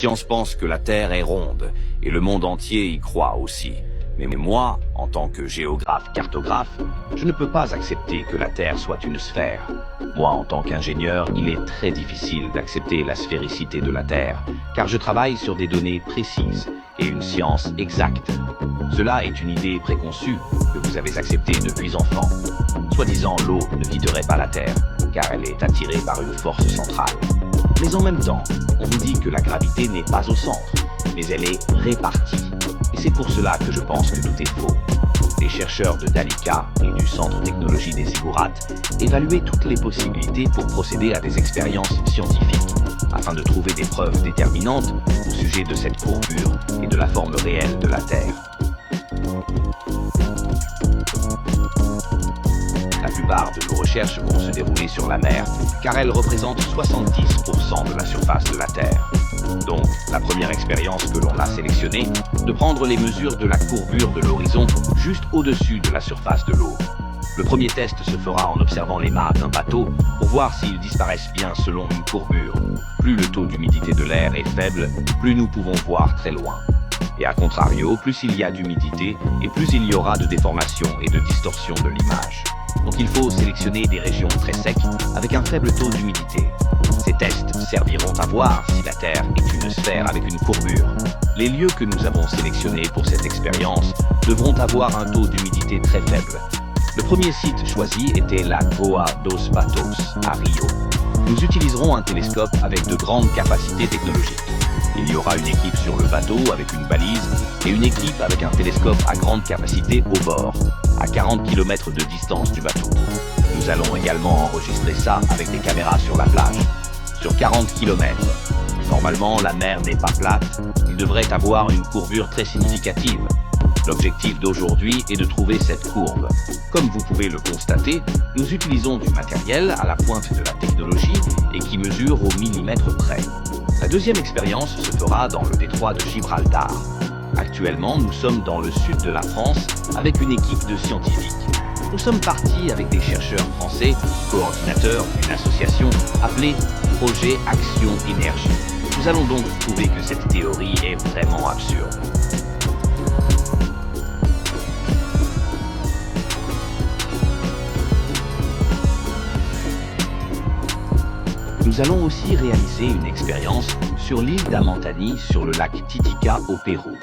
science pense que la Terre est ronde, et le monde entier y croit aussi. Mais moi, en tant que géographe-cartographe, je ne peux pas accepter que la Terre soit une sphère. Moi, en tant qu'ingénieur, il est très difficile d'accepter la sphéricité de la Terre, car je travaille sur des données précises et une science exacte. Cela est une idée préconçue que vous avez acceptée depuis enfant. Soi-disant, l'eau ne quitterait pas la Terre, car elle est attirée par une force centrale. Mais en même temps, on vous dit que la gravité n'est pas au centre, mais elle est répartie. Et c'est pour cela que je pense que tout est faux. Les chercheurs de Dalika et du Centre Technologie des Ziggourats évaluaient toutes les possibilités pour procéder à des expériences scientifiques, afin de trouver des preuves déterminantes au sujet de cette courbure et de la forme réelle de la Terre. La plupart de nos recherches vont se dérouler sur la mer, car elle représente 70% de la surface de la Terre. Donc, la première expérience que l'on a sélectionnée, de prendre les mesures de la courbure de l'horizon juste au-dessus de la surface de l'eau. Le premier test se fera en observant les mâts d'un bateau pour voir s'ils disparaissent bien selon une courbure. Plus le taux d'humidité de l'air est faible, plus nous pouvons voir très loin. Et à contrario, plus il y a d'humidité et plus il y aura de déformation et de distorsion de l'image. Donc il faut sélectionner des régions très secs avec un faible taux d'humidité. Ces tests serviront à voir si la Terre est une sphère avec une courbure. Les lieux que nous avons sélectionnés pour cette expérience devront avoir un taux d'humidité très faible. Le premier site choisi était la Goa dos Patos, à Rio. Nous utiliserons un télescope avec de grandes capacités technologiques. Il y aura une équipe sur le bateau avec une balise et une équipe avec un télescope à grande capacité au bord, à 40 km de distance du bateau. Nous allons également enregistrer ça avec des caméras sur la plage. Sur 40 km. Normalement, la mer n'est pas plate, il devrait avoir une courbure très significative. L'objectif d'aujourd'hui est de trouver cette courbe. Comme vous pouvez le constater, nous utilisons du matériel à la pointe de la technologie et qui mesure au millimètre près. La deuxième expérience se fera dans le détroit de Gibraltar. Actuellement, nous sommes dans le sud de la France avec une équipe de scientifiques. Nous sommes partis avec des chercheurs français, coordinateurs d'une association appelée Projet Action Énergie. Nous allons donc prouver que cette théorie est vraiment absurde. Nous allons aussi réaliser une expérience sur l'île d'Amantani sur le lac Titicaca au Pérou,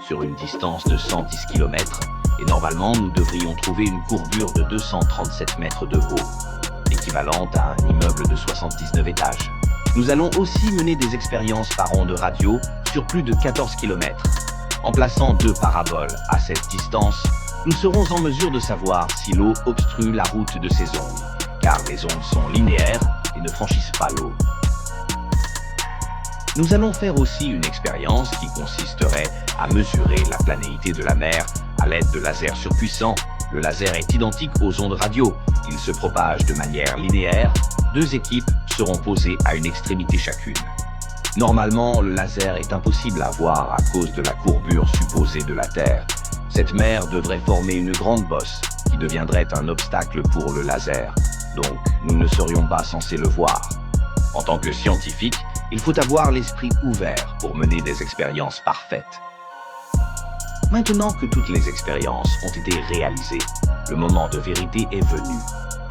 sur une distance de 110 km, et normalement nous devrions trouver une courbure de 237 mètres de haut, équivalente à un immeuble de 79 étages. Nous allons aussi mener des expériences par ondes radio sur plus de 14 km. En plaçant deux paraboles à cette distance, nous serons en mesure de savoir si l'eau obstrue la route de ces ondes, car les ondes sont linéaires et ne franchissent pas l'eau. Nous allons faire aussi une expérience qui consisterait à mesurer la planéité de la mer à l'aide de lasers surpuissants. Le laser est identique aux ondes radio. Il se propage de manière linéaire. Deux équipes seront posées à une extrémité chacune. Normalement, le laser est impossible à voir à cause de la courbure supposée de la Terre. Cette mer devrait former une grande bosse qui deviendrait un obstacle pour le laser. Donc, nous ne serions pas censés le voir. En tant que scientifique, il faut avoir l'esprit ouvert pour mener des expériences parfaites. Maintenant que toutes les expériences ont été réalisées, le moment de vérité est venu.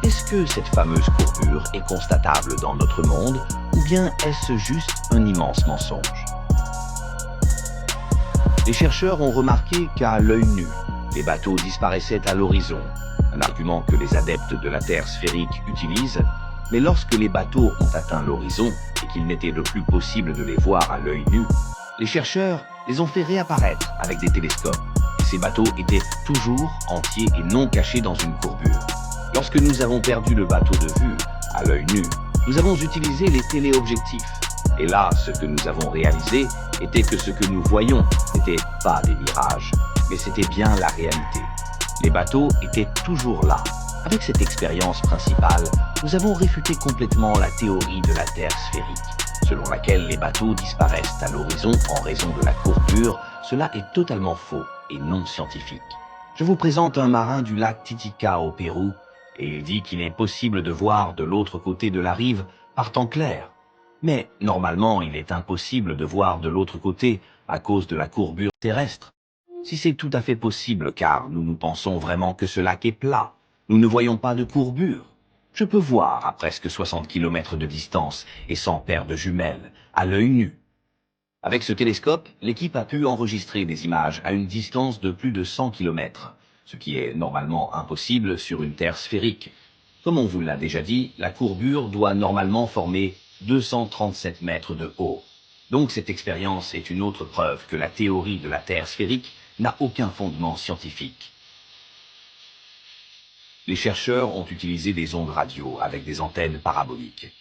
Est-ce que cette fameuse courbure est constatable dans notre monde, ou bien est-ce juste un immense mensonge? Les chercheurs ont remarqué qu'à l'œil nu, les bateaux disparaissaient à l'horizon, un argument que les adeptes de la Terre sphérique utilisent, mais lorsque les bateaux ont atteint l'horizon et qu'il n'était de plus possible de les voir à l'œil nu, les chercheurs les ont fait réapparaître avec des télescopes. Et ces bateaux étaient toujours entiers et non cachés dans une courbure. Lorsque nous avons perdu le bateau de vue à l'œil nu, nous avons utilisé les téléobjectifs. Et là, ce que nous avons réalisé était que ce que nous voyions n'était pas des mirages, mais c'était bien la réalité. Les bateaux étaient toujours là. Avec cette expérience principale, nous avons réfuté complètement la théorie de la Terre sphérique, selon laquelle les bateaux disparaissent à l'horizon en raison de la courbure. Cela est totalement faux et non scientifique. Je vous présente un marin du lac Titicaca au Pérou, et il dit qu'il est possible de voir de l'autre côté de la rive par temps clair. Mais normalement, il est impossible de voir de l'autre côté à cause de la courbure terrestre. Si c'est tout à fait possible car nous pensons vraiment que ce lac est plat, nous ne voyons pas de courbure. Je peux voir à presque 60 km de distance et sans paire de jumelles, à l'œil nu. Avec ce télescope, l'équipe a pu enregistrer des images à une distance de plus de 100 km, ce qui est normalement impossible sur une Terre sphérique. Comme on vous l'a déjà dit, la courbure doit normalement former 237 mètres de haut. Donc cette expérience est une autre preuve que la théorie de la Terre sphérique n'a aucun fondement scientifique. Les chercheurs ont utilisé des ondes radio avec des antennes paraboliques.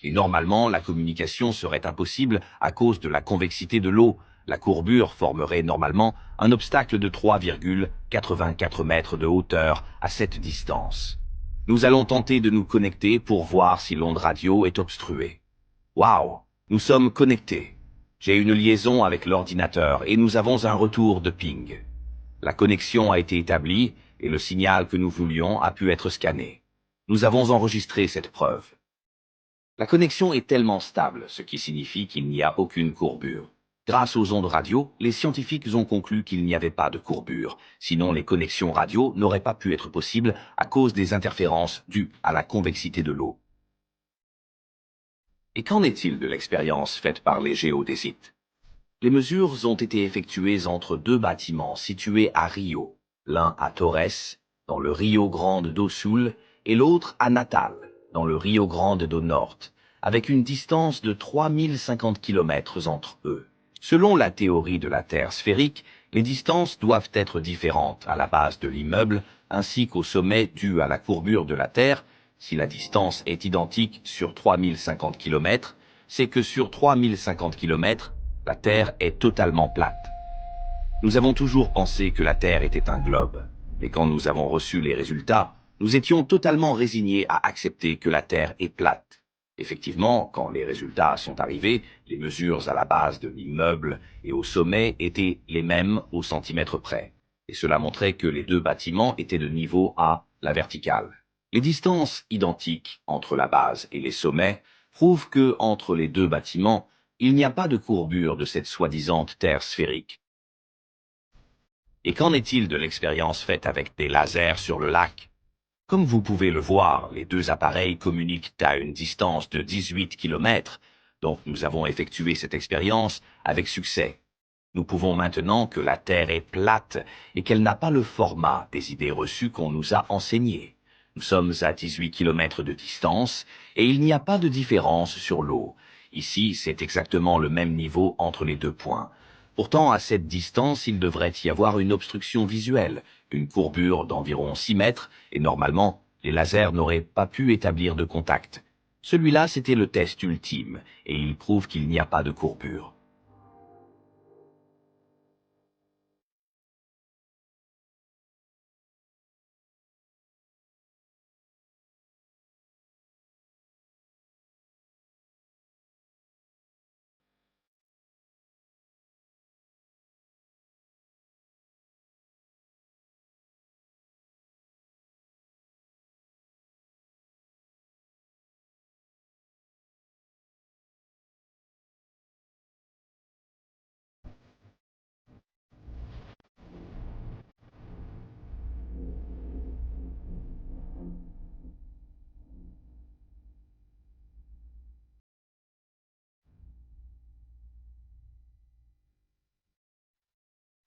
Et normalement, la communication serait impossible à cause de la convexité de l'eau. La courbure formerait normalement un obstacle de 3,84 mètres de hauteur à cette distance. Nous allons tenter de nous connecter pour voir si l'onde radio est obstruée. Waouh, nous sommes connectés. J'ai une liaison avec l'ordinateur et nous avons un retour de ping. La connexion a été établie et le signal que nous voulions a pu être scanné. Nous avons enregistré cette preuve. La connexion est tellement stable, ce qui signifie qu'il n'y a aucune courbure. Grâce aux ondes radio, les scientifiques ont conclu qu'il n'y avait pas de courbure, sinon les connexions radio n'auraient pas pu être possibles à cause des interférences dues à la convexité de l'eau. Et qu'en est-il de l'expérience faite par les géodésites? Les mesures ont été effectuées entre deux bâtiments situés à Rio, l'un à Torres, dans le Rio Grande do Sul, et l'autre à Natal, dans le Rio Grande do Norte, avec une distance de 3050 km entre eux. Selon la théorie de la Terre sphérique, les distances doivent être différentes à la base de l'immeuble ainsi qu'au sommet dû à la courbure de la Terre. Si la distance est identique sur 3050 km, c'est que sur 3050 km, la Terre est totalement plate. Nous avons toujours pensé que la Terre était un globe, mais quand nous avons reçu les résultats, nous étions totalement résignés à accepter que la Terre est plate. Effectivement, quand les résultats sont arrivés, les mesures à la base de l'immeuble et au sommet étaient les mêmes au centimètre près, et cela montrait que les deux bâtiments étaient de niveau à la verticale. Les distances identiques entre la base et les sommets prouvent que, entre les deux bâtiments, il n'y a pas de courbure de cette soi-disant Terre sphérique. Et qu'en est-il de l'expérience faite avec des lasers sur le lac? Comme vous pouvez le voir, les deux appareils communiquent à une distance de 18 km, donc nous avons effectué cette expérience avec succès. Nous pouvons maintenant que la Terre est plate et qu'elle n'a pas le format des idées reçues qu'on nous a enseignées. Nous sommes à 18 km de distance et il n'y a pas de différence sur l'eau. Ici, c'est exactement le même niveau entre les deux points. Pourtant, à cette distance, il devrait y avoir une obstruction visuelle, une courbure d'environ 6 mètres, et normalement, les lasers n'auraient pas pu établir de contact. Celui-là, c'était le test ultime, et il prouve qu'il n'y a pas de courbure.